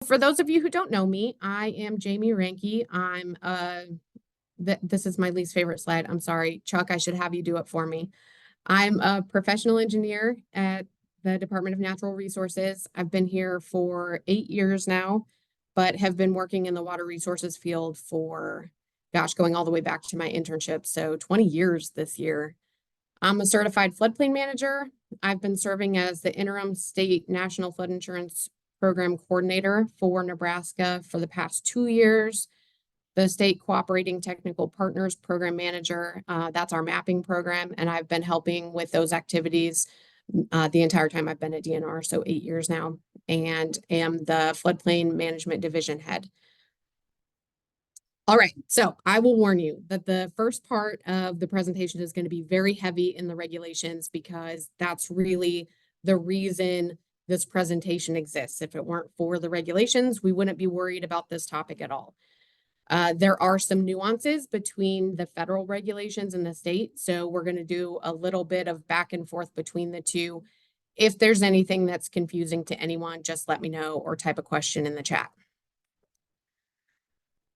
for those of you who don't know me, I am Jamie Reinke. I'm this is my least favorite slide. I'm sorry, Chuck, I should have you do it for me. I'm a professional engineer at the Department of Natural Resources. I've been here for 8 years now, but have been working in the water resources field for, gosh, going all the way back to my internship. So 20 years this year. I'm a certified floodplain manager. I've been serving as the interim state national flood insurance program coordinator for Nebraska for the past 2 years. The state cooperating technical partners program manager, that's our mapping program. And I've been helping with those activities the entire time I've been at DNR, so 8 years now, and am the floodplain management division head. All right, so I will warn you that the first part of the presentation is going to be very heavy in the regulations because that's really the reason this presentation exists. If it weren't for the regulations, we wouldn't be worried about this topic at all. There are some nuances between the federal regulations and the state, so we're going to do a little bit of back and forth between the two. If there's anything that's confusing to anyone, just let me know or type a question in the chat.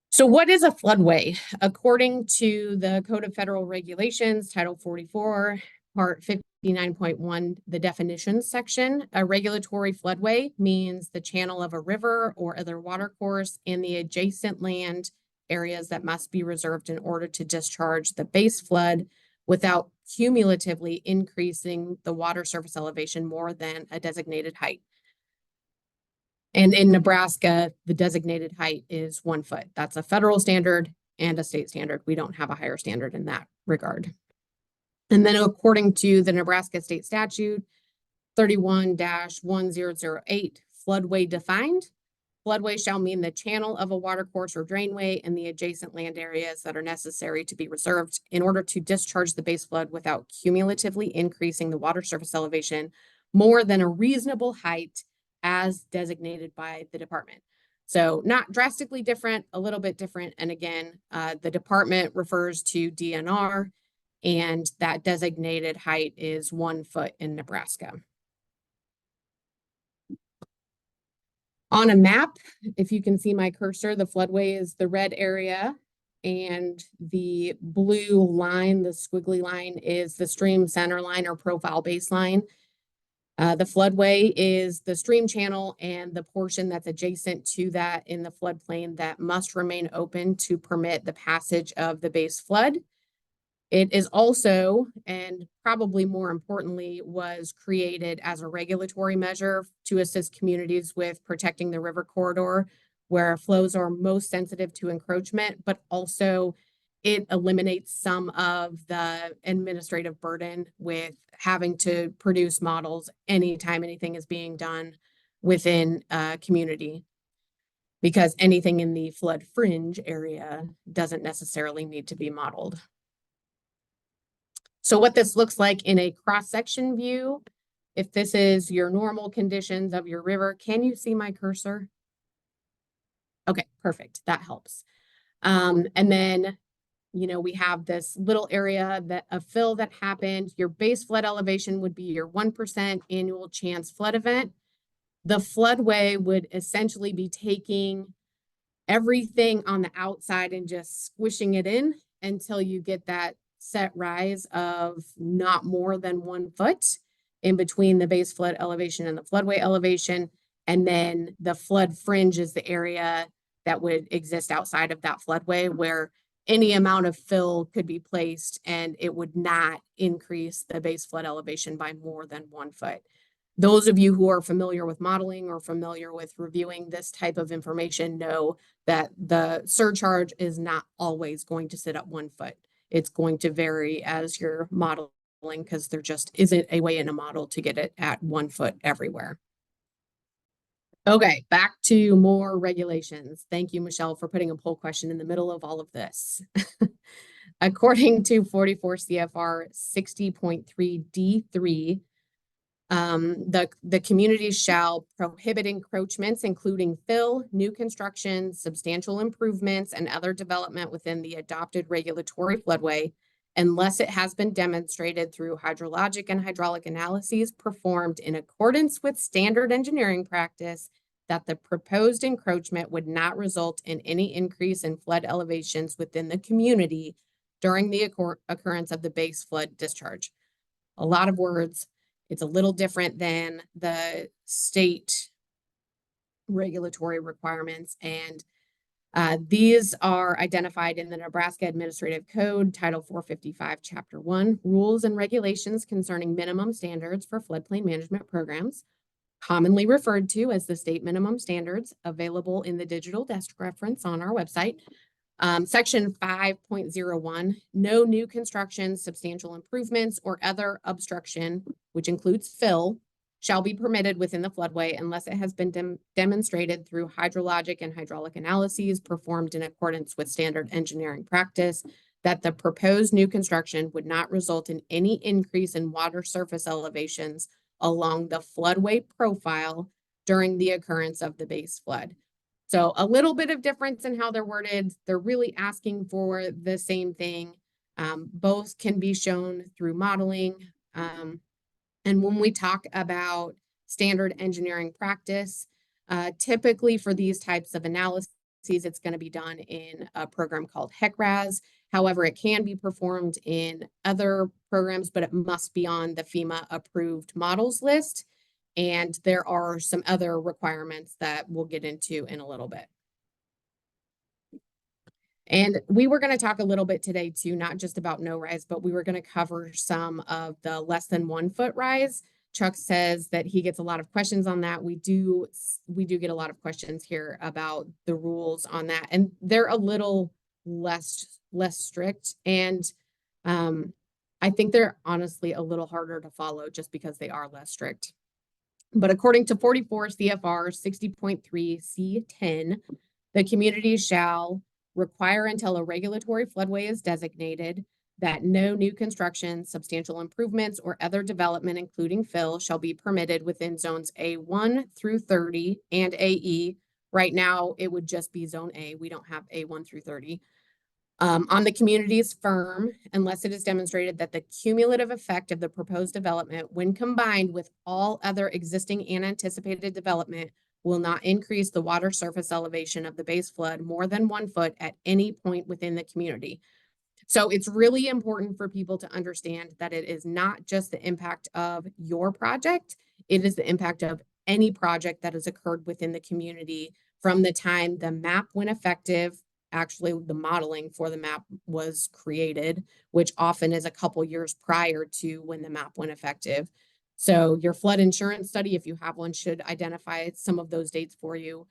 So what is a floodway? According to the Code of Federal Regulations, Title 44, Part 59.1, the definitions section, a regulatory floodway means the channel of a river or other watercourse and the adjacent land areas that must be reserved in order to discharge the base flood without cumulatively increasing the water surface elevation more than a designated height. And in Nebraska, the designated height is 1 foot. That's a federal standard and a state standard. We don't have a higher standard in that regard. And then according to the Nebraska State Statute 31-1008, floodway defined. Floodway shall mean the channel of a watercourse or drainway and the adjacent land areas that are necessary to be reserved in order to discharge the base flood without cumulatively increasing the water surface elevation more than a reasonable height as designated by the department. So not drastically different, a little bit different. And again, the department refers to DNR, and that designated height is 1 foot in Nebraska. On a map, if you can see my cursor, the floodway is the red area, and the blue line, the squiggly line, is the stream center line or profile baseline. The floodway is the stream channel and the portion that's adjacent to that in the floodplain that must remain open to permit the passage of the base flood. It is also, and probably more importantly, was created as a regulatory measure to assist communities with protecting the river corridor where flows are most sensitive to encroachment, but also it eliminates some of the administrative burden with having to produce models anytime anything is being done within a community, because anything in the flood fringe area doesn't necessarily need to be modeled. So what this looks like in a cross-section view, if this is your normal conditions of your river, can you see my cursor? Okay, perfect, that helps. And then we have this little area of fill that happened. Your base flood elevation would be your 1% annual chance flood event. The floodway would essentially be taking everything on the outside and just squishing it in until you get that set rise of not more than 1 foot in between the base flood elevation and the floodway elevation. And then the flood fringe is the area that would exist outside of that floodway where any amount of fill could be placed and it would not increase the base flood elevation by more than 1 foot. Those of you who are familiar with modeling or familiar with reviewing this type of information know that the surcharge is not always going to sit at 1 foot. It's going to vary as you're modeling because there just isn't a way in a model to get it at 1 foot everywhere. Okay, back to more regulations. Thank you, Michelle, for putting a poll question in the middle of all of this. According to 44 CFR 60.3 D3, the communities shall prohibit encroachments, including fill, new construction, substantial improvements, and other development within the adopted regulatory floodway, unless it has been demonstrated through hydrologic and hydraulic analyses performed in accordance with standard engineering practice that the proposed encroachment would not result in any increase in flood elevations within the community during the occurrence of the base flood discharge. A lot of words. It's a little different than the state regulatory requirements, and these are identified in the Nebraska Administrative Code, Title 455, Chapter 1, Rules and Regulations Concerning Minimum Standards for Floodplain Management Programs, commonly referred to as the state minimum standards, available in the digital desk reference on our website. Section 5.01, no new construction, substantial improvements, or other obstruction, which includes fill, shall be permitted within the floodway unless it has been demonstrated through hydrologic and hydraulic analyses performed in accordance with standard engineering practice that the proposed new construction would not result in any increase in water surface elevations along the floodway profile during the occurrence of the base flood. So a little bit of difference in how they're worded. They're really asking for the same thing. Both can be shown through modeling. And when we talk about standard engineering practice, typically for these types of analyses, it's going to be done in a program called HECRAS. However, it can be performed in other programs, but it must be on the FEMA approved models list. And there are some other requirements that we'll get into in a little bit. And we were going to talk a little bit today too, not just about no rise, but we were going to cover some of the less than 1 foot rise. Chuck says that he gets a lot of questions on that. We do get a lot of questions here about the rules on that, and they're a little less strict. And I think they're honestly a little harder to follow just because they are less strict. But according to 44 CFR 60.3 C10, the community shall require until a regulatory floodway is designated that no new construction, substantial improvements, or other development, including fill, shall be permitted within zones A1 through 30 and AE. Right now, it would just be zone A. We don't have A1 through 30. On the community's firm, unless it is demonstrated that the cumulative effect of the proposed development, when combined with all other existing and anticipated development, will not increase the water surface elevation of the base flood more than 1 foot at any point within the community. So it's really important for people to understand that it is not just the impact of your project, it is the impact of any project that has occurred within the community from the time the map went effective. Actually, the modeling for the map was created, which often is a couple years prior to when the map went effective. So your flood insurance study, if you have one, should identify some of those dates for you.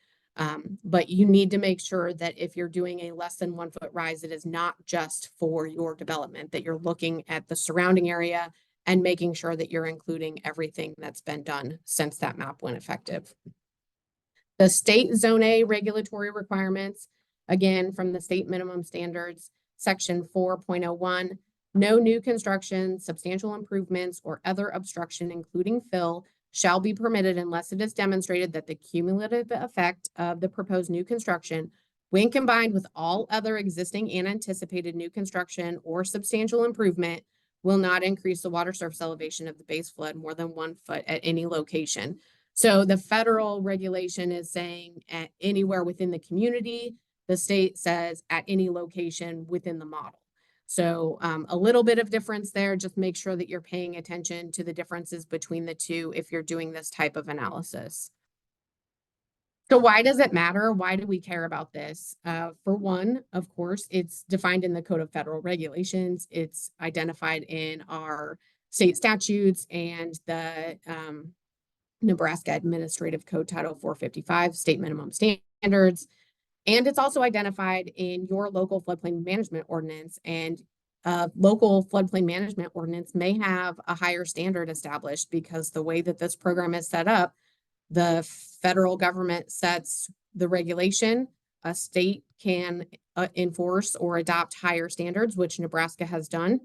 But you need to make sure that if you're doing a less than 1 foot rise, it is not just for your development, that you're looking at the surrounding area and making sure that you're including everything that's been done since that map went effective. The state zone A regulatory requirements, again, from the state minimum standards, section 4.01, no new construction, substantial improvements, or other obstruction, including fill, shall be permitted unless it is demonstrated that the cumulative effect of the proposed new construction, when combined with all other existing and anticipated new construction or substantial improvement, will not increase the water surface elevation of the base flood more than 1 foot at any location. So the federal regulation is saying at anywhere within the community. The state says at any location within the model. So a little bit of difference there. Just make sure that you're paying attention to the differences between the two if you're doing this type of analysis. So why does it matter? Why do we care about this? For one, of course, it's defined in the Code of Federal Regulations. It's identified in our state statutes and the Nebraska Administrative Code Title 455, State Minimum Standards. And it's also identified in your local floodplain management ordinance, and local floodplain management ordinance may have a higher standard established because the way that this program is set up, the federal government sets the regulation. A state can enforce or adopt higher standards, which Nebraska has done,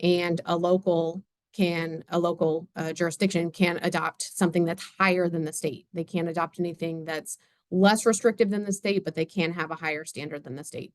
and a local jurisdiction can adopt something that's higher than the state. They can't adopt anything that's less restrictive than the state, but they can have a higher standard than the state.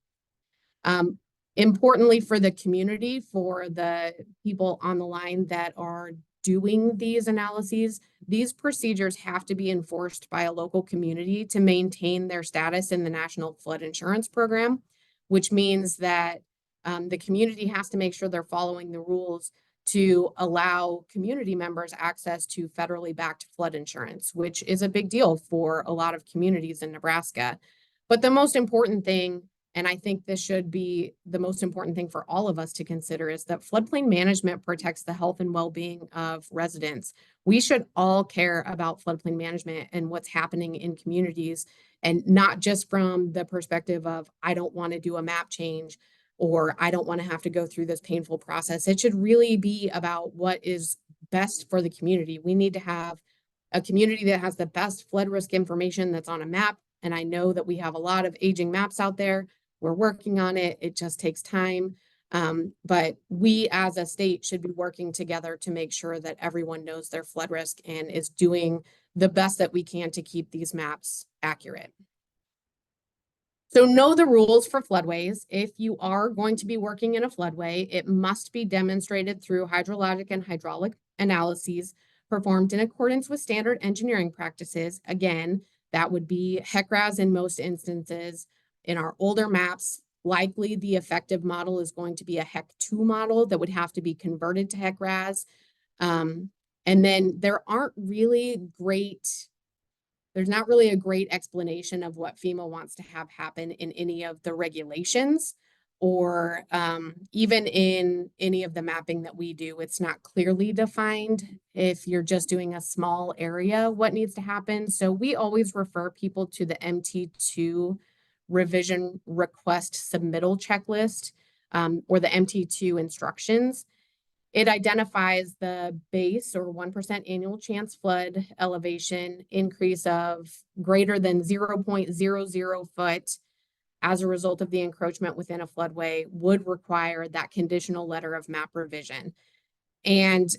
Importantly for the community, for the people on the line that are doing these analyses, these procedures have to be enforced by a local community to maintain their status in the National Flood Insurance Program, which means that the community has to make sure they're following the rules to allow community members access to federally backed flood insurance, which is a big deal for a lot of communities in Nebraska. But the most important thing, and I think this should be the most important thing for all of us to consider, is that floodplain management protects the health and well-being of residents. We should all care about floodplain management and what's happening in communities, and not just from the perspective of, I don't want to do a map change, or I don't want to have to go through this painful process. It should really be about what is best for the community. We need to have a community that has the best flood risk information that's on a map. And I know that we have a lot of aging maps out there. We're working on it. It just takes time. But we as a state should be working together to make sure that everyone knows their flood risk and is doing the best that we can to keep these maps accurate. So know the rules for floodways. If you are going to be working in a floodway, it must be demonstrated through hydrologic and hydraulic analyses performed in accordance with standard engineering practices. Again, that would be HEC-RAS in most instances. In our older maps, likely the effective model is going to be a HEC-2 model that would have to be converted to HEC-RAS. And then there's not really a great explanation of what FEMA wants to have happen in any of the regulations, or even in any of the mapping that we do. It's not clearly defined if you're just doing a small area, what needs to happen. So we always refer people to the MT2 revision request submittal checklist, or the MT2 instructions. It identifies the base or 1% annual chance flood elevation increase of greater than 0.00 foot as a result of the encroachment within a floodway would require that conditional letter of map revision. And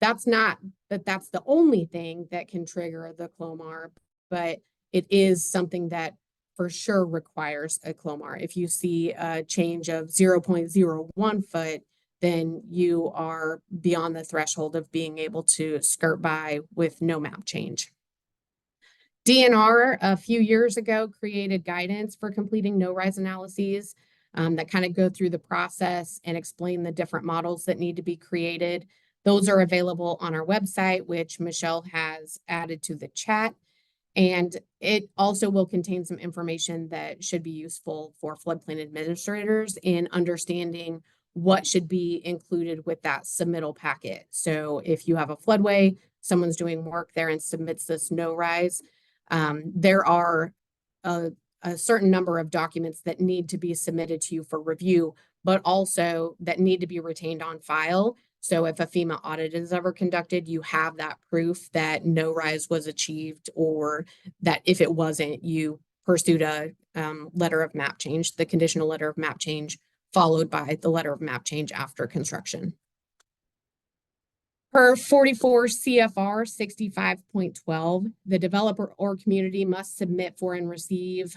that's not that that's the only thing that can trigger the CLOMAR, but it is something that for sure requires a CLOMAR. If you see a change of 0.01 foot, then you are beyond the threshold of being able to skirt by with no map change. DNR a few years ago created guidance for completing no-rise analyses that kind of go through the process and explain the different models that need to be created. Those are available on our website, which Michelle has added to the chat. And it also will contain some information that should be useful for floodplain administrators in understanding what should be included with that submittal packet. So if you have a floodway, someone's doing work there and submits this no-rise, there are a certain number of documents that need to be submitted to you for review, but also that need to be retained on file. So if a FEMA audit is ever conducted, you have that proof that no rise was achieved, or that if it wasn't, you pursued a letter of map change, the conditional letter of map change, followed by the letter of map change after construction. Per 44 CFR 65.12, the developer or community must submit for and receive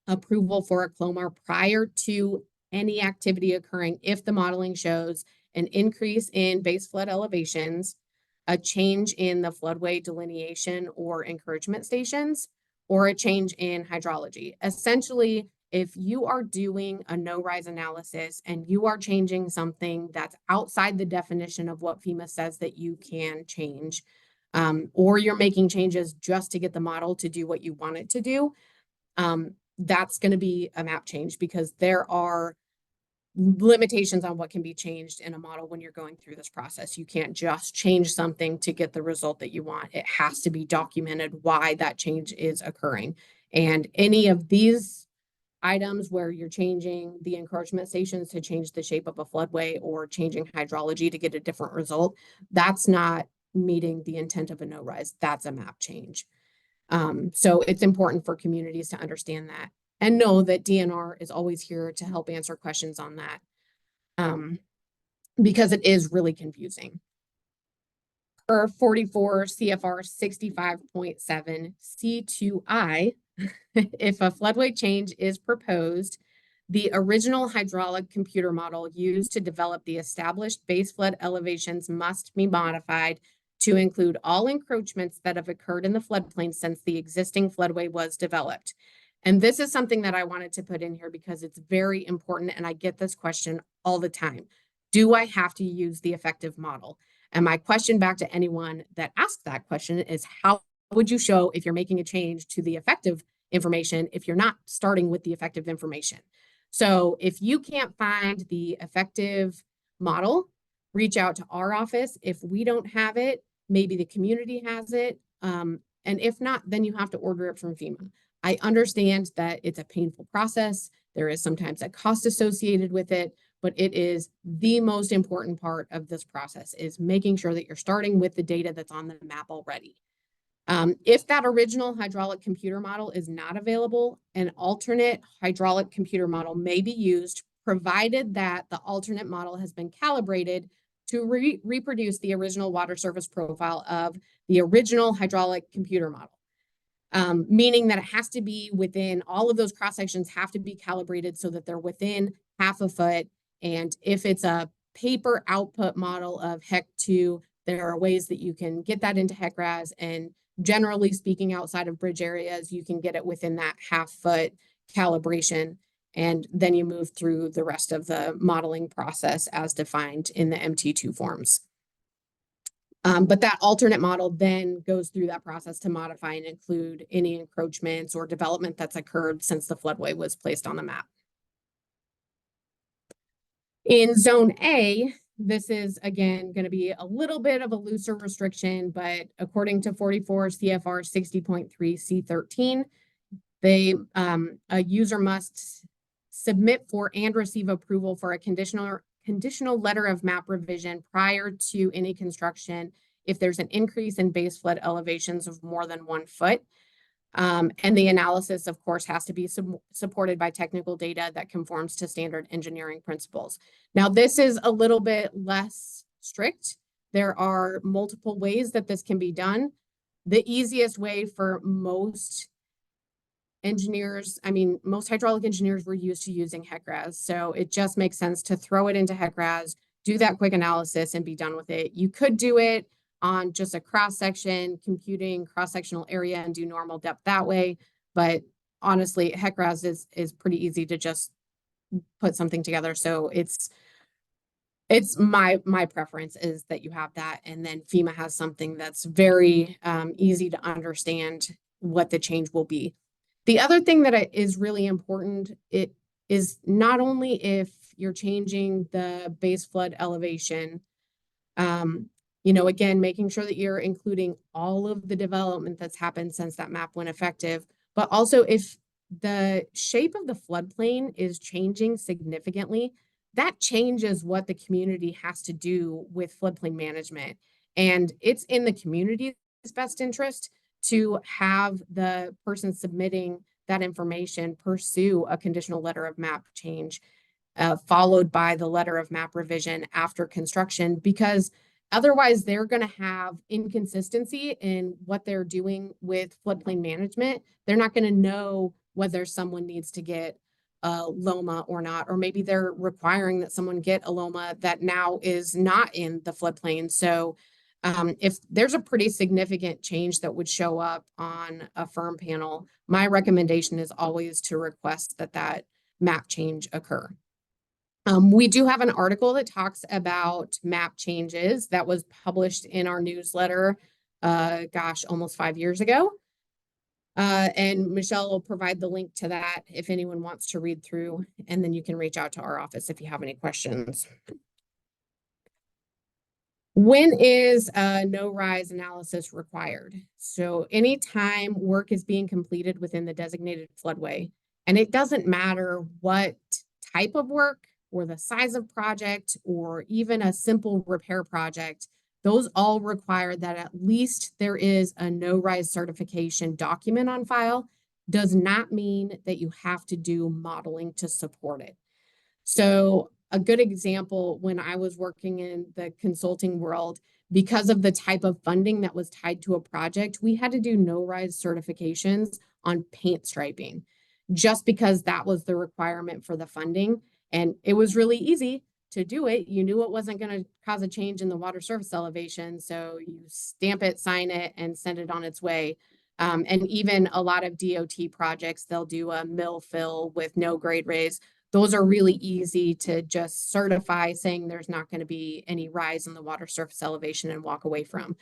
approval for a CLOMAR prior to any activity occurring if the modeling shows an increase in base flood elevations, a change in the floodway delineation or encouragement stations, or a change in hydrology. Essentially, if you are doing a no-rise analysis and you are changing something that's outside the definition of what FEMA says that you can change, or you're making changes just to get the model to do what you want it to do, that's going to be a map change, because there are limitations on what can be changed in a model when you're going through this process. You can't just change something to get the result that you want. It has to be documented why that change is occurring. And any of these items where you're changing the encroachment stations to change the shape of a floodway or changing hydrology to get a different result, that's not meeting the intent of a no-rise. That's a map change. So it's important for communities to understand that and know that DNR is always here to help answer questions on that, because it is really confusing. Per 44 CFR 65.7 C2I, if a floodway change is proposed, The original hydraulic computer model used to develop the established base flood elevations must be modified to include all encroachments that have occurred in the floodplain since the existing floodway was developed. And this is something that I wanted to put in here because it's very important, and I get this question all the time. Do I have to use the effective model? And my question back to anyone that asks that question is, how would you show if you're making a change to the effective information if you're not starting with the effective information? So if you can't find the effective model, reach out to our office. If we don't have it, maybe the community has it. And if not, then you have to order it from FEMA. I understand that it's a painful process. There is sometimes a cost associated with it, but it is the most important part of this process, is making sure that you're starting with the data that's on the map already. If that original hydraulic computer model is not available, an alternate hydraulic computer model may be used, provided that the alternate model has been calibrated to reproduce the original water surface profile of the original hydraulic computer model. Meaning that it has to be within, all of those cross sections have to be calibrated so that they're within half a foot. And if it's a paper output model of HEC2, there are ways that you can get that into HEC-RAS, and generally speaking, outside of bridge areas, you can get it within that half-foot calibration, and then you move through the rest of the modeling process as defined in the MT2 forms. But that alternate model then goes through that process to modify and include any encroachments or development that's occurred since the floodway was placed on the map. In Zone A, this is, again, going to be a little bit of a looser restriction, but according to 44 CFR 60.3 C13, a user must submit for and receive approval for a conditional letter of map revision prior to any construction if there's an increase in base flood elevations of more than 1 foot. And the analysis, of course, has to be supported by technical data that conforms to standard engineering principles. Now, this is a little bit less strict. There are multiple ways that this can be done. The easiest way for most engineers, most hydraulic engineers were used to using HEC-RAS. So it just makes sense to throw it into HEC-RAS, do that quick analysis, and be done with it. You could do it on just a cross-section, computing cross-sectional area and do normal depth that way. But honestly, HEC-RAS is pretty easy to just put something together. So it's my preference is that you have that. And then FEMA has something that's very easy to understand what the change will be. The other thing that is really important, it is not only if you're changing the base flood elevation, again, making sure that you're including all of the development that's happened since that map went effective, but also if the shape of the floodplain is changing significantly, that changes what the community has to do with floodplain management. And it's in the community's best interest to have the person submitting that information pursue a conditional letter of map change, followed by the letter of map revision after construction, because otherwise they're going to have inconsistency in what they're doing with floodplain management. They're not going to know whether someone needs to get a LOMA or not, or maybe they're requiring that someone get a LOMA that now is not in the floodplain. So if there's a pretty significant change that would show up on a firm panel, my recommendation is always to request that map change occur. We do have an article that talks about map changes that was published in our newsletter, almost 5 years ago. And Michelle will provide the link to that if anyone wants to read through, and then you can reach out to our office if you have any questions. When is a no-rise analysis required? So anytime work is being completed within the designated floodway, and it doesn't matter what type of work or the size of project or even a simple repair project, those all require that at least there is a no-rise certification document on file. Does not mean that you have to do modeling to support it. So a good example, when I was working in the consulting world, because of the type of funding that was tied to a project, we had to do no-rise certifications on paint striping. just because that was the requirement for the funding. And it was really easy to do it. You knew it wasn't going to cause a change in the water surface elevation. So you stamp it, sign it, and send it on its way. And even a lot of DOT projects, they'll do a mill fill with no grade raise. Those are really easy to just certify, saying there's not going to be any rise in the water surface elevation and walk away from.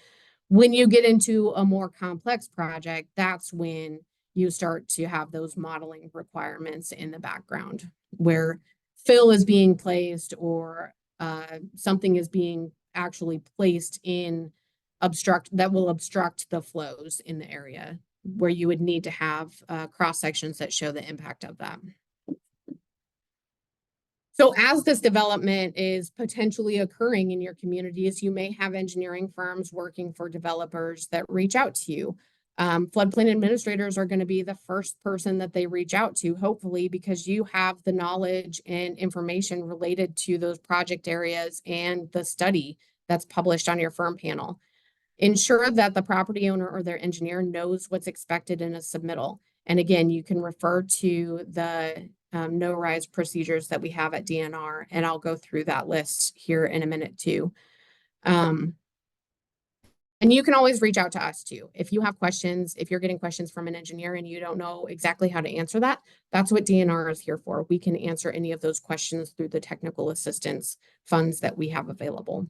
When you get into a more complex project, that's when you start to have those modeling requirements in the background, where fill is being placed or something is being actually placed in that will obstruct the flows in the area, where you would need to have cross sections that show the impact of that. So as this development is potentially occurring in your communities, you may have engineering firms working for developers that reach out to you. Floodplain administrators are going to be the first person that they reach out to, hopefully, because you have the knowledge and information related to those project areas and the study that's published on your firm panel. Ensure that the property owner or their engineer knows what's expected in a submittal. And again, you can refer to the no-rise procedures that we have at DNR, and I'll go through that list here in a minute too. And you can always reach out to us too. If you have questions, if you're getting questions from an engineer and you don't know exactly how to answer that, that's what DNR is here for. We can answer any of those questions through the technical assistance funds that we have available.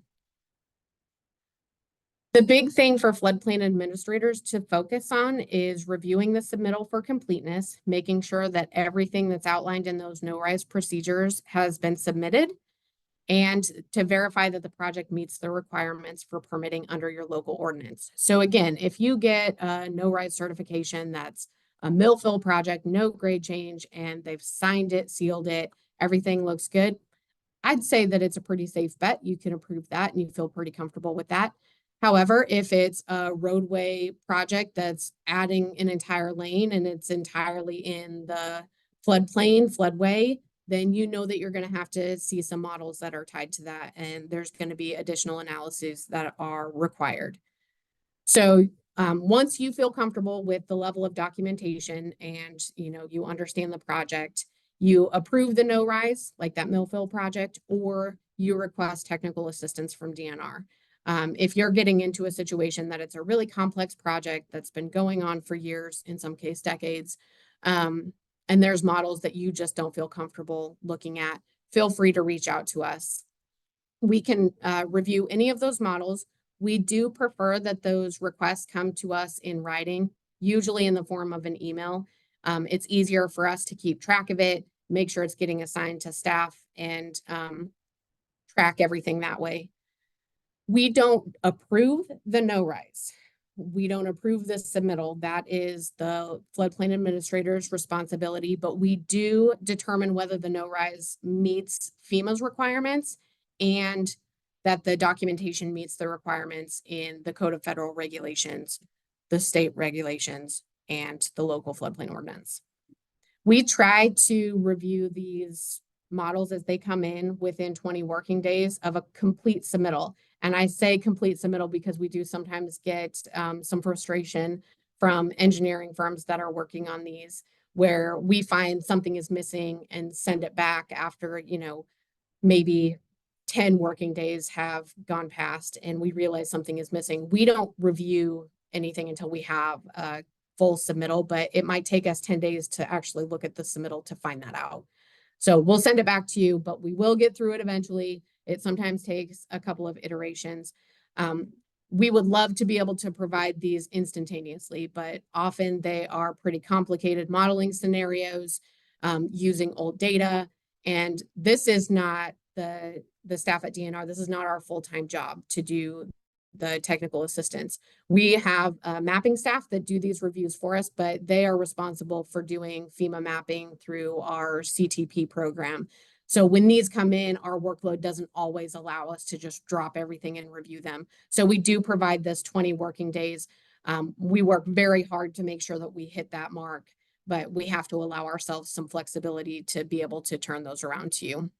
The big thing for floodplain administrators to focus on is reviewing the submittal for completeness, making sure that everything that's outlined in those no-rise procedures has been submitted, and to verify that the project meets the requirements for permitting under your local ordinance. So again, if you get a no-rise certification that's a mill fill project, no grade change, and they've signed it, sealed it, everything looks good, I'd say that it's a pretty safe bet. You can approve that and you feel pretty comfortable with that. However, if it's a roadway project that's adding an entire lane and it's entirely in the floodplain, floodway, then you know that you're going to have to see some models that are tied to that, and there's going to be additional analyses that are required. So once you feel comfortable with the level of documentation and you understand the project, you approve the no-rise, like that mill fill project, or you request technical assistance from DNR. If you're getting into a situation that it's a really complex project that's been going on for years, in some case decades, and there's models that you just don't feel comfortable looking at, feel free to reach out to us. We can review any of those models. We do prefer that those requests come to us in writing, usually in the form of an email. It's easier for us to keep track of it, make sure it's getting assigned to staff, and track everything that way. We don't approve the no-rise. We don't approve the submittal. That is the floodplain administrator's responsibility, but we do determine whether the no-rise meets FEMA's requirements and that the documentation meets the requirements in the Code of Federal Regulations, the state regulations, and the local floodplain ordinance. We try to review these models as they come in within 20 working days of a complete submittal. And I say complete submittal because we do sometimes get some frustration from engineering firms that are working on these, where we find something is missing and send it back after, maybe 10 working days have gone past and we realize something is missing. We don't review anything until we have a full submittal, but it might take us 10 days to actually look at the submittal to find that out. So we'll send it back to you, but we will get through it eventually. It sometimes takes a couple of iterations. We would love to be able to provide these instantaneously, but often they are pretty complicated modeling scenarios using old data. And this is not the staff at DNR. This is not our full-time job to do the technical assistance. We have mapping staff that do these reviews for us, but they are responsible for doing FEMA mapping through our CTP program. So when these come in, our workload doesn't always allow us to just drop everything and review them. So we do provide this 20 working days. We work very hard to make sure that we hit that mark, but we have to allow ourselves some flexibility to be able to turn those around to you.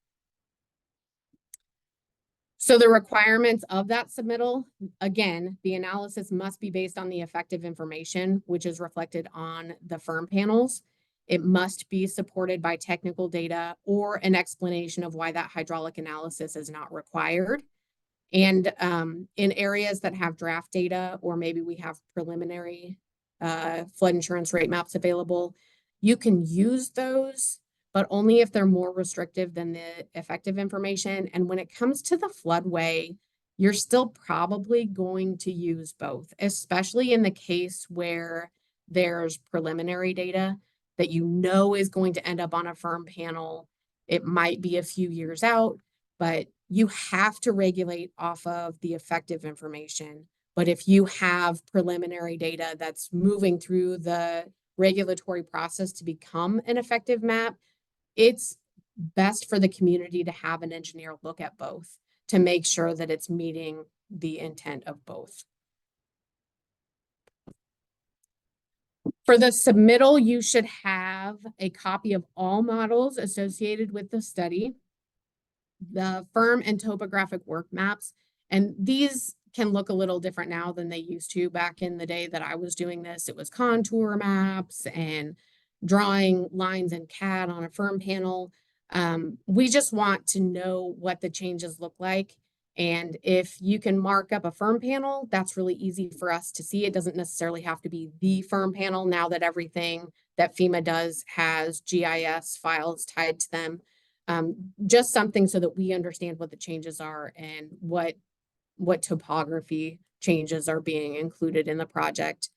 So the requirements of that submittal, again, the analysis must be based on the effective information, which is reflected on the firm panels. It must be supported by technical data or an explanation of why that hydraulic analysis is not required. And in areas that have draft data, or maybe we have preliminary flood insurance rate maps available, you can use those, but only if they're more restrictive than the effective information. And when it comes to the floodway, you're still probably going to use both, especially in the case where there's preliminary data that you know is going to end up on a firm panel. It might be a few years out, but you have to regulate off of the effective information. But if you have preliminary data that's moving through the regulatory process to become an effective map, it's best for the community to have an engineer look at both to make sure that it's meeting the intent of both. For the submittal, you should have a copy of all models associated with the study, the firm and topographic work maps, and these can look a little different now than they used to. Back in the day that I was doing this, it was contour maps and drawing lines in CAD on a firm panel. We just want to know what the changes look like. And if you can mark up a firm panel, that's really easy for us to see. It doesn't necessarily have to be the firm panel now that everything that FEMA does has GIS files tied to them. Just something so that we understand what the changes are and what topography changes are being included in the project.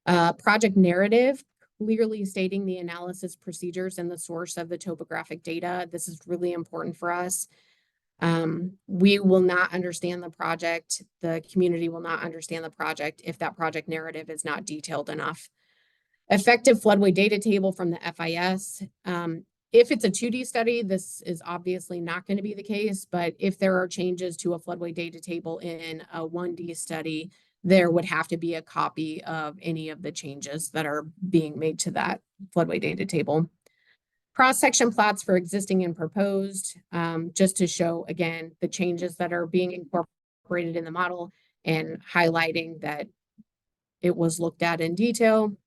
Project narrative, clearly stating the analysis procedures and the source of the topographic data. This is really important for us. We will not understand the project. The community will not understand the project if that project narrative is not detailed enough. Effective floodway data table from the FIS. If it's a 2D study, this is obviously not going to be the case, but if there are changes to a floodway data table in a 1D study, there would have to be a copy of any of the changes that are being made to that floodway data table. Cross-section plots for existing and proposed, just to show, again, the changes that are being incorporated in the model and highlighting that it was looked at in detail.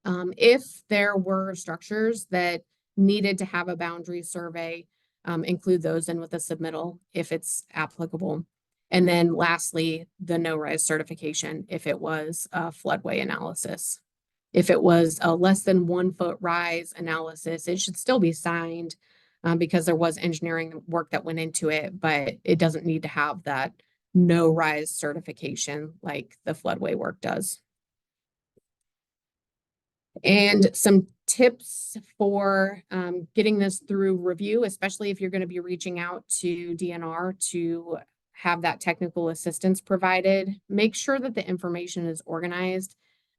If there were structures that needed to have a boundary survey, include those in with the submittal if it's applicable. And then lastly, the no-rise certification if it was a floodway analysis. If it was a less than 1 foot rise analysis, it should still be signed because there was engineering work that went into it, but it doesn't need to have that no-rise certification like the floodway work does. And some tips for getting this through review, especially if you're going to be reaching out to DNR to have that technical assistance provided. Make sure that the information is organized.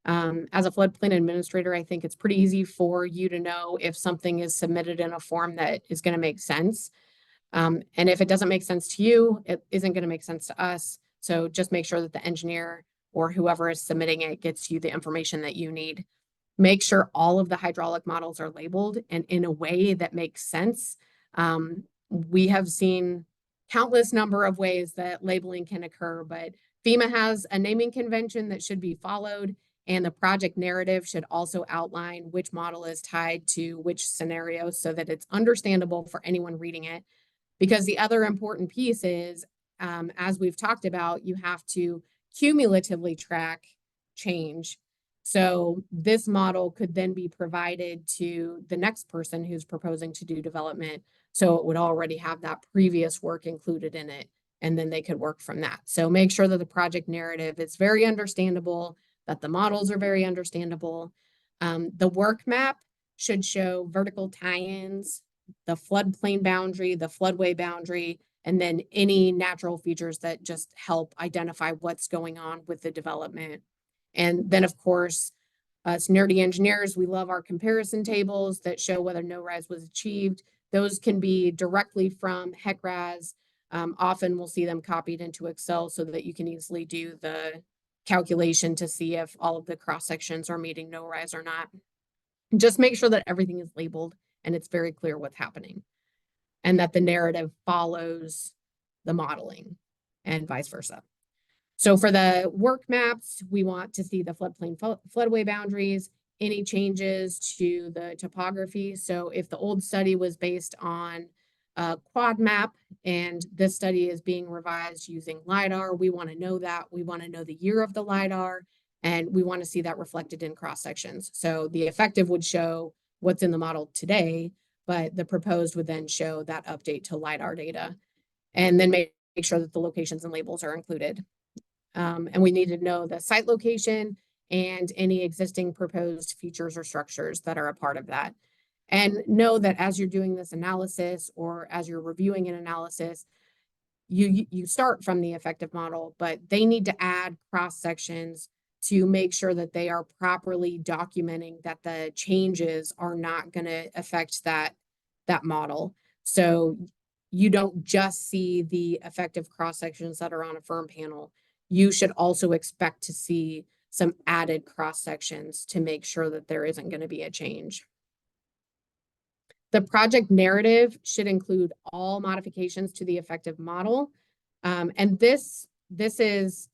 As a floodplain administrator, I think it's pretty easy for you to know if something is submitted in a form that is going to make sense. And if it doesn't make sense to you, it isn't going to make sense to us. So just make sure that the engineer or whoever is submitting it gets you the information that you need. Make sure all of the hydraulic models are labeled and in a way that makes sense. We have seen countless number of ways that labeling can occur, but FEMA has a naming convention that should be followed, and the project narrative should also outline which model is tied to which scenario so that it's understandable for anyone reading it. Because the other important piece is, as we've talked about, you have to cumulatively track change. So this model could then be provided to the next person who's proposing to do development. So it would already have that previous work included in it, and then they could work from that. So make sure that the project narrative is very understandable, that the models are very understandable. The work map should show vertical tie-ins, the floodplain boundary, the floodway boundary, and then any natural features that just help identify what's going on with the development. And then, of course, us nerdy engineers, we love our comparison tables that show whether no rise was achieved. Those can be directly from HECRAS. Often we'll see them copied into Excel so that you can easily do the calculation to see if all of the cross sections are meeting no rise or not. Just make sure that everything is labeled and it's very clear what's happening, and that the narrative follows the modeling and vice versa. So for the work maps, we want to see the floodplain floodway boundaries any changes to the topography. So if the old study was based on a quad map and this study is being revised using LiDAR, we want to know that. We want to know the year of the LiDAR, and we want to see that reflected in cross sections. So the effective would show what's in the model today, but the proposed would then show that update to LiDAR data. And then make sure that the locations and labels are included. And we need to know the site location and any existing proposed features or structures that are a part of that. And know that as you're doing this analysis or as you're reviewing an analysis, you start from the effective model, but they need to add cross sections to make sure that they are properly documenting that the changes are not going to affect that model. So you don't just see the effective cross sections that are on a firm panel. You should also expect to see some added cross sections to make sure that there isn't going to be a change. The project narrative should include all modifications to the effective model. And this is,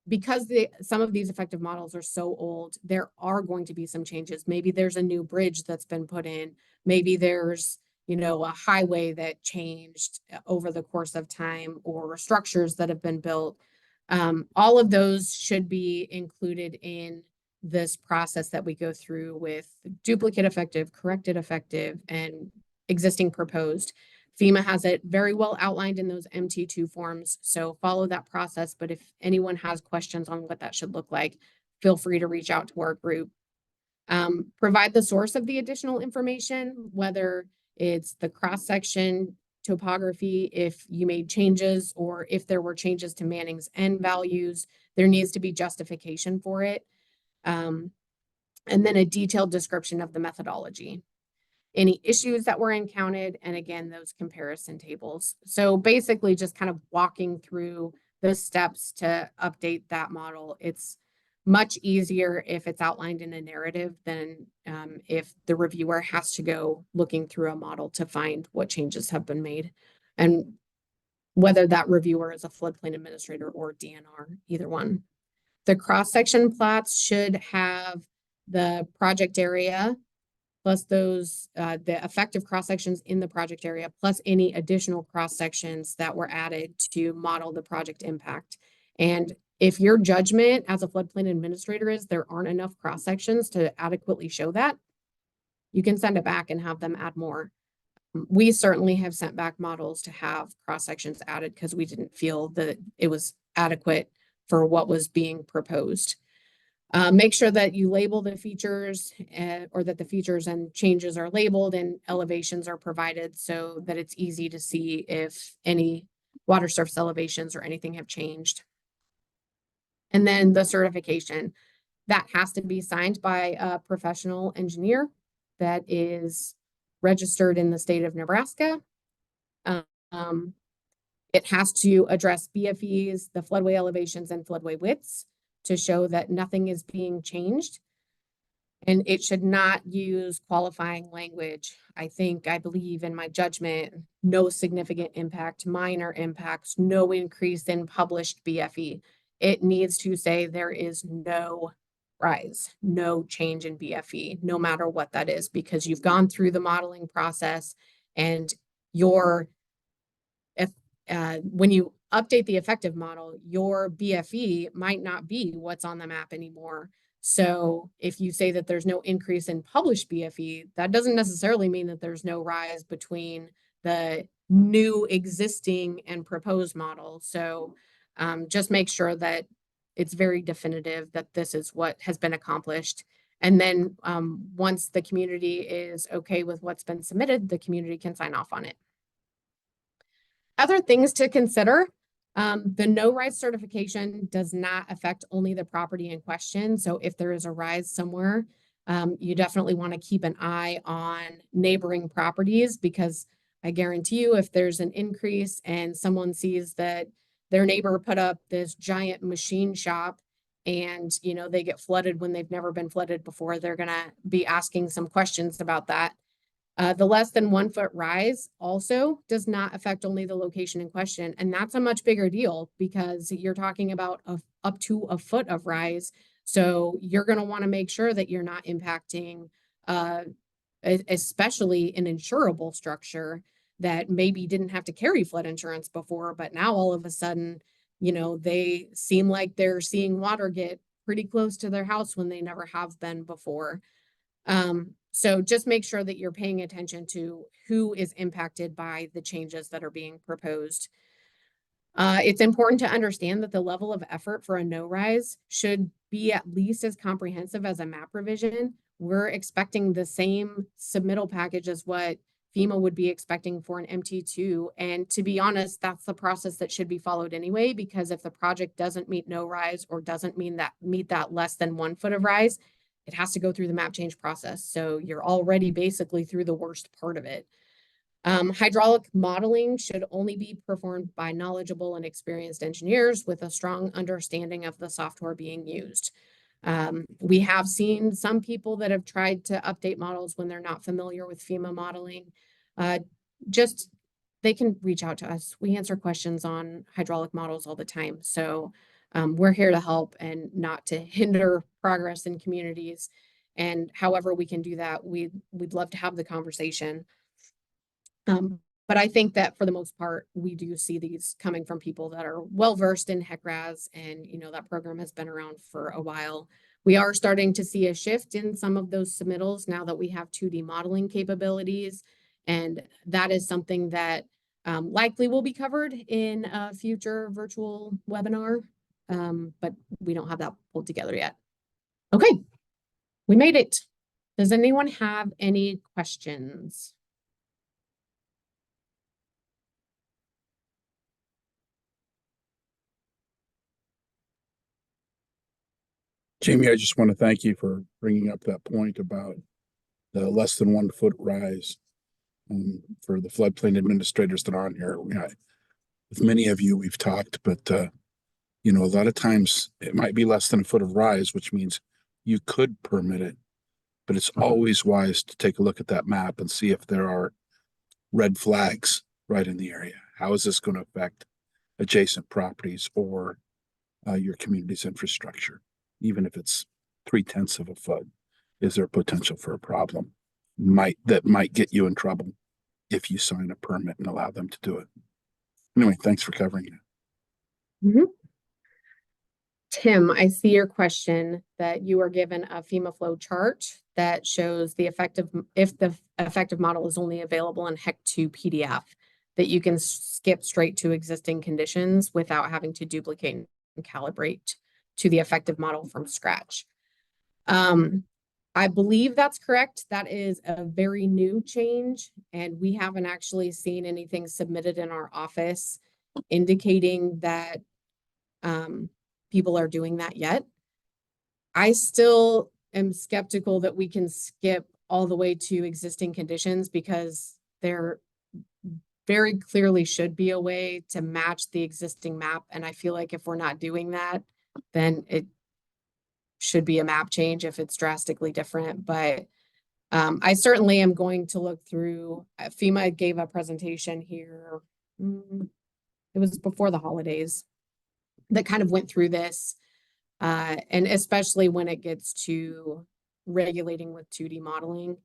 because some of these effective models are so old, there are going to be some changes. Maybe there's a new bridge that's been put in. Maybe there's, a highway that changed over the course of time, or structures that have been built. All of those should be included in this process that we go through with duplicate effective, corrected effective, and existing proposed. FEMA has it very well outlined in those MT2 forms, so follow that process. But if anyone has questions on what that should look like, feel free to reach out to our group. Provide the source of the additional information, whether it's the cross-section topography, if you made changes, or if there were changes to Manning's N values, there needs to be justification for it. And then a detailed description of the methodology, any issues that were encountered, and again, those comparison tables. So basically just kind of walking through the steps to update that model. It's much easier if it's outlined in a narrative than if the reviewer has to go looking through a model to find what changes have been made. And whether that reviewer is a floodplain administrator or DNR, either one. The cross-section plots should have the project area, plus those, the effective cross-sections in the project area, plus any additional cross-sections that were added to model the project impact. And if your judgment as a floodplain administrator is there aren't enough cross-sections to adequately show that, you can send it back and have them add more. We certainly have sent back models to have cross-sections added because we didn't feel that it was adequate for what was being proposed. Make sure that you label the features or that the features and changes are labeled and elevations are provided so that it's easy to see if any water surface elevations or anything have changed. And then the certification, that has to be signed by a professional engineer that is registered in the state of Nebraska. It has to address BFEs, the floodway elevations, and floodway widths to show that nothing is being changed. And it should not use qualifying language. I believe in my judgment, no significant impact, minor impacts, no increase in published BFE. It needs to say there is no rise, no change in BFE, no matter what that is, because you've gone through the modeling process and when you update the effective model, your BFE might not be what's on the map anymore. So if you say that there's no increase in published BFE, that doesn't necessarily mean that there's no rise between the new, existing, and proposed model. So just make sure that it's very definitive that this is what has been accomplished. And then once the community is okay with what's been submitted, the community can sign off on it. Other things to consider, the no rise certification does not affect only the property in question. So if there is a rise somewhere, you definitely want to keep an eye on neighboring properties, because I guarantee you if there's an increase and someone sees that their neighbor put up this giant machine shop and they get flooded when they've never been flooded before, they're going to be asking some questions about that. The less than 1 foot rise also does not affect only the location in question. And that's a much bigger deal because you're talking about up to a foot of rise. So you're going to want to make sure that you're not impacting, especially an insurable structure that maybe didn't have to carry flood insurance before, but now all of a sudden, they seem like they're seeing water get pretty close to their house when they never have been before. So just make sure that you're paying attention to who is impacted by the changes that are being proposed. It's important to understand that the level of effort for a no-rise should be at least as comprehensive as a map revision. We're expecting the same submittal package as what FEMA would be expecting for an MT2. And to be honest, that's the process that should be followed anyway, because if the project doesn't meet no-rise or doesn't meet that less than 1 foot of rise, it has to go through the map change process. So you're already basically through the worst part of it. Hydraulic modeling should only be performed by knowledgeable and experienced engineers with a strong understanding of the software being used. We have seen some people that have tried to update models when they're not familiar with FEMA modeling. They can reach out to us. We answer questions on hydraulic models all the time. So we're here to help and not to hinder progress in communities. And however we can do that, we'd love to have the conversation. But I think that for the most part, we do see these coming from people that are well-versed in HECRAS, and that program has been around for a while. We are starting to see a shift in some of those submittals now that we have 2D modeling capabilities. And that is something that likely will be covered in a future virtual webinar, but we don't have that pulled together yet. Okay, we made it. Does anyone have any questions? Jamie, I just want to thank you for bringing up that point about the less than 1 foot rise for the floodplain administrators that are on here. With many of you, we've talked, but a lot of times it might be less than 1 foot of rise, which means you could permit it, but it's always wise to take a look at that map and see if there are red flags right in the area. How is this going to affect adjacent properties or your community's infrastructure? Even if it's 0.3 of a foot, is there potential for a problem that might get you in trouble if you sign a permit and allow them to do it? Anyway, thanks for covering it. Mm-hmm. Tim, I see your question that you are given a FEMA flow chart that shows if the effective model is only available in HEC2 PDF, that you can skip straight to existing conditions without having to duplicate and calibrate to the effective model from scratch. I believe that's correct. That is a very new change, and we haven't actually seen anything submitted in our office indicating that people are doing that yet. I still am skeptical that we can skip all the way to existing conditions, because there very clearly should be a way to match the existing map. And I feel like if we're not doing that, then it should be a map change if it's drastically different. But I certainly am going to look through. FEMA gave a presentation here. It was before the holidays that kind of went through this. And especially when it gets to regulating with 2D modeling.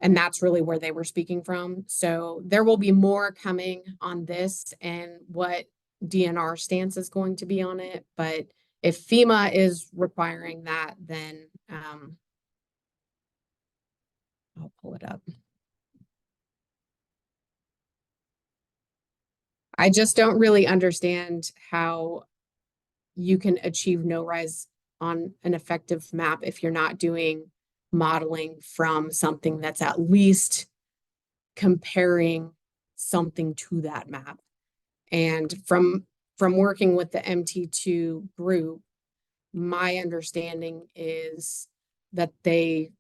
And that's really where they were speaking from. So there will be more coming on this and what DNR stance is going to be on it. But if FEMA is requiring that, then I'll pull it up. I just don't really understand how you can achieve no rise on an effective map if you're not doing modeling from something that's at least comparing something to that map. And from working with the MT2 group, my understanding is that they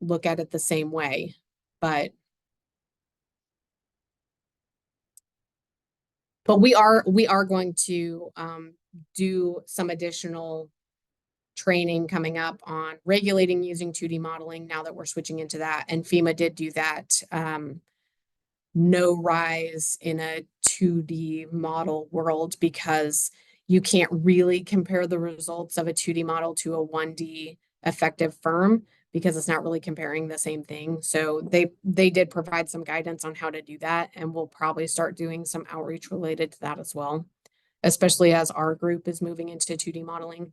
look at it the same way, but we are going to do some additional training coming up on regulating using 2D modeling now that we're switching into that. And FEMA did do that no rise in a 2D model world, because you can't really compare the results of a 2D model to a 1D effective firm because it's not really comparing the same thing. So they did provide some guidance on how to do that, and we'll probably start doing some outreach related to that as well, especially as our group is moving into 2D modeling.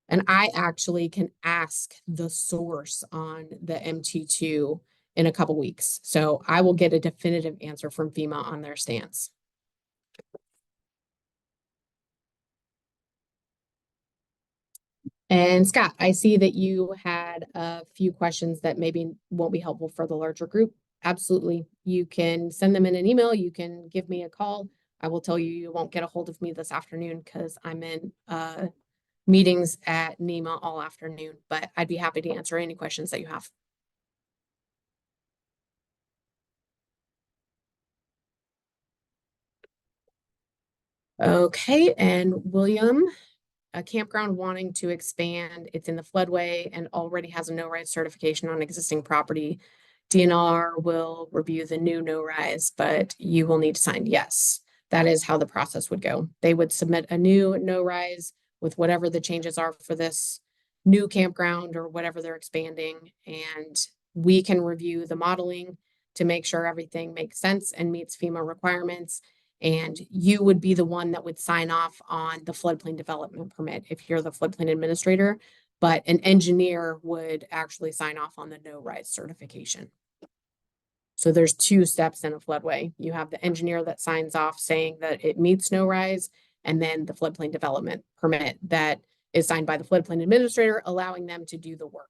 And I actually can ask the source on the MT2 in a couple weeks. So I will get a definitive answer from FEMA on their stance. And Scott, I see that you had a few questions that maybe won't be helpful for the larger group. Absolutely. You can send them in an email. You can give me a call. I will tell you, you won't get a hold of me this afternoon because I'm in meetings at NEMA all afternoon, but I'd be happy to answer any questions that you have. Okay, and William, a campground wanting to expand, it's in the floodway and already has a no-rise certification on existing property. DNR will review the new no-rise, but you will need to sign yes. That is how the process would go. They would submit a new no-rise with whatever the changes are for this new campground or whatever they're expanding, and we can review the modeling to make sure everything makes sense and meets FEMA requirements. And you would be the one that would sign off on the floodplain development permit if you're the floodplain administrator, but an engineer would actually sign off on the no-rise certification. So there's two steps in a floodway. You have the engineer that signs off saying that it meets no-rise, and then the floodplain development permit that is signed by the floodplain administrator, allowing them to do the work.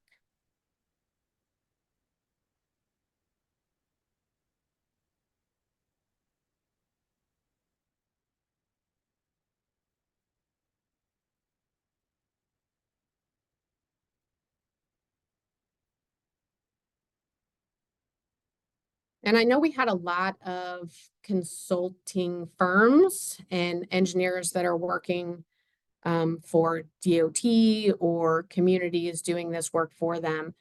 And I know we had a lot of consulting firms and engineers that are working for DOT or communities doing this work for them.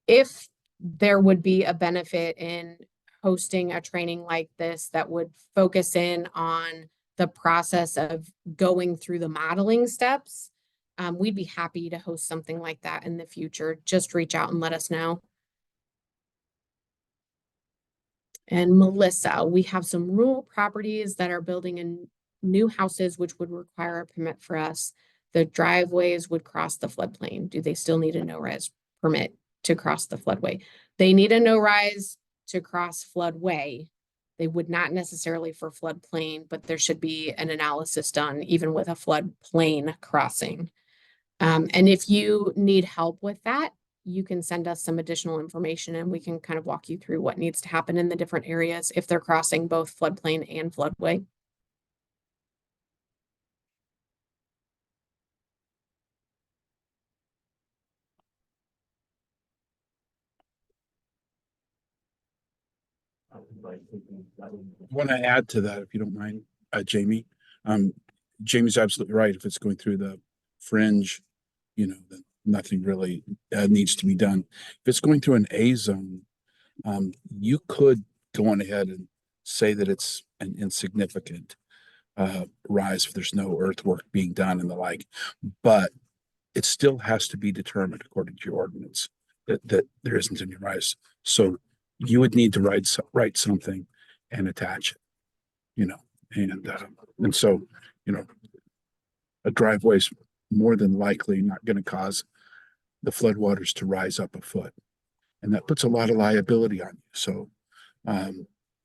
If there would be a benefit in hosting a training like this that would focus in on the process of going through the modeling steps, we'd be happy to host something like that in the future. Just reach out and let us know. And Melissa, we have some rural properties that are building in new houses, which would require a permit for us. The driveways would cross the floodplain. Do they still need a no-rise permit to cross the floodway? They need a no-rise to cross floodway. They would not necessarily for floodplain, but there should be an analysis done even with a floodplain crossing. And if you need help with that, you can send us some additional information and we can kind of walk you through what needs to happen in the different areas if they're crossing both floodplain and floodway. I want to add to that, if you don't mind, Jamie. Jamie's absolutely right. If it's going through the fringe, then nothing really needs to be done. If it's going through an A zone, you could go on ahead and say that it's an insignificant rise if there's no earthwork being done and the like, but it still has to be determined according to your ordinance that there isn't any rise. So you would need to write something and attach it, and so, a driveway is more than likely not going to cause the floodwaters to rise up a foot. And that puts a lot of liability on you.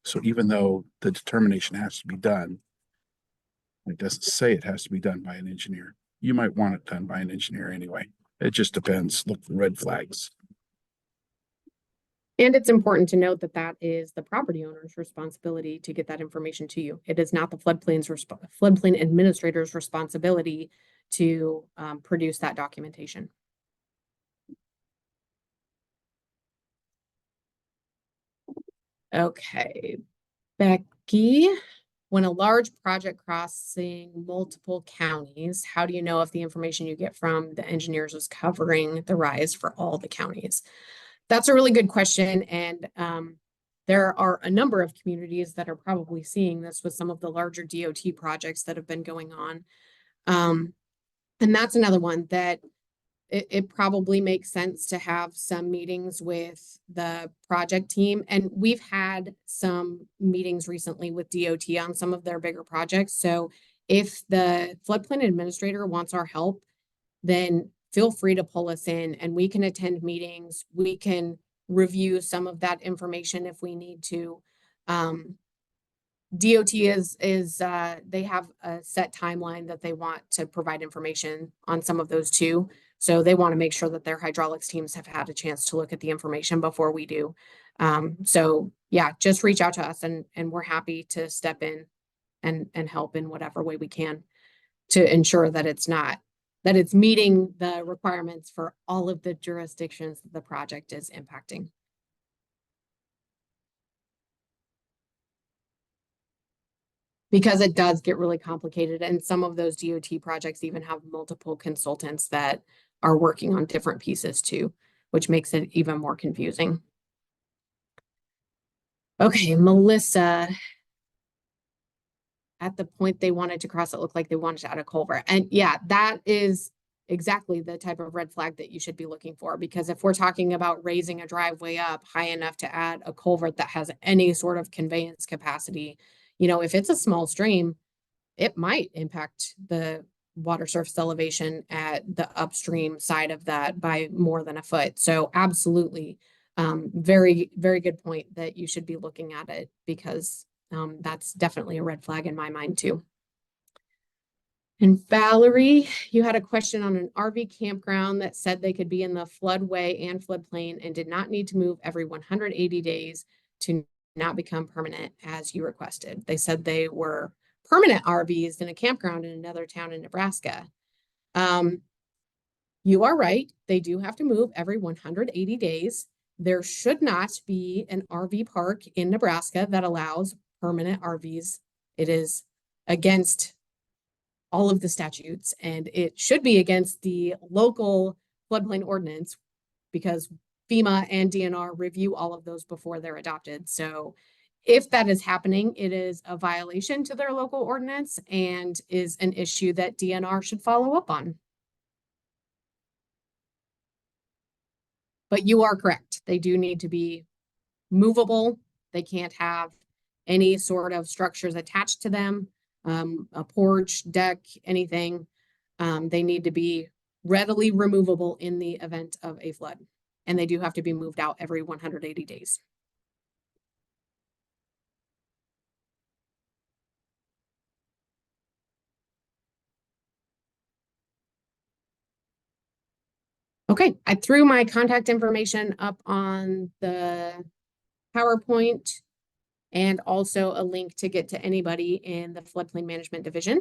So even though the determination has to be done, it doesn't say it has to be done by an engineer. You might want it done by an engineer anyway. It just depends. Look for red flags. And it's important to note that that is the property owner's responsibility to get that information to you. It is not the floodplain administrator's responsibility to produce that documentation. Okay, Becky, when a large project crossing multiple counties, how do you know if the information you get from the engineers is covering the rise for all the counties? That's a really good question. And There are a number of communities that are probably seeing this with some of the larger DOT projects that have been going on. And that's another one that it probably makes sense to have some meetings with the project team. And we've had some meetings recently with DOT on some of their bigger projects. So if the floodplain administrator wants our help, then feel free to pull us in and we can attend meetings. We can review some of that information if we need to. DOT they have a set timeline that they want to provide information on some of those too. So they want to make sure that their hydraulics teams have had a chance to look at the information before we do. So yeah, just reach out to us and we're happy to step in and help in whatever way we can to ensure that it's meeting the requirements for all of the jurisdictions that the project is impacting. Because it does get really complicated, and some of those DOT projects even have multiple consultants that are working on different pieces too, which makes it even more confusing. Okay, Melissa. At the point they wanted to cross, it looked like they wanted to add a culvert. And yeah, that is exactly the type of red flag that you should be looking for, because if we're talking about raising a driveway up high enough to add a culvert that has any sort of conveyance capacity, you know, if it's a small stream, it might impact the water surface elevation at the upstream side of that by more than a foot. So absolutely, very, very good point that you should be looking at it, because that's definitely a red flag in my mind too. And Valerie, you had a question on an RV campground that said they could be in the floodway and floodplain and did not need to move every 180 days to not become permanent as you requested. They said they were permanent RVs in a campground in another town in Nebraska. You are right. They do have to move every 180 days. There should not be an RV park in Nebraska that allows permanent RVs. It is against all of the statutes, and it should be against the local floodplain ordinance, because FEMA and DNR review all of those before they're adopted. So if that is happening, it is a violation to their local ordinance and is an issue that DNR should follow up on. But you are correct. They do need to be movable. They can't have any sort of structures attached to them, a porch, deck, anything. They need to be readily removable in the event of a flood. And they do have to be moved out every 180 days. Okay, I threw my contact information up on the PowerPoint and also a link to get to anybody in the floodplain management division.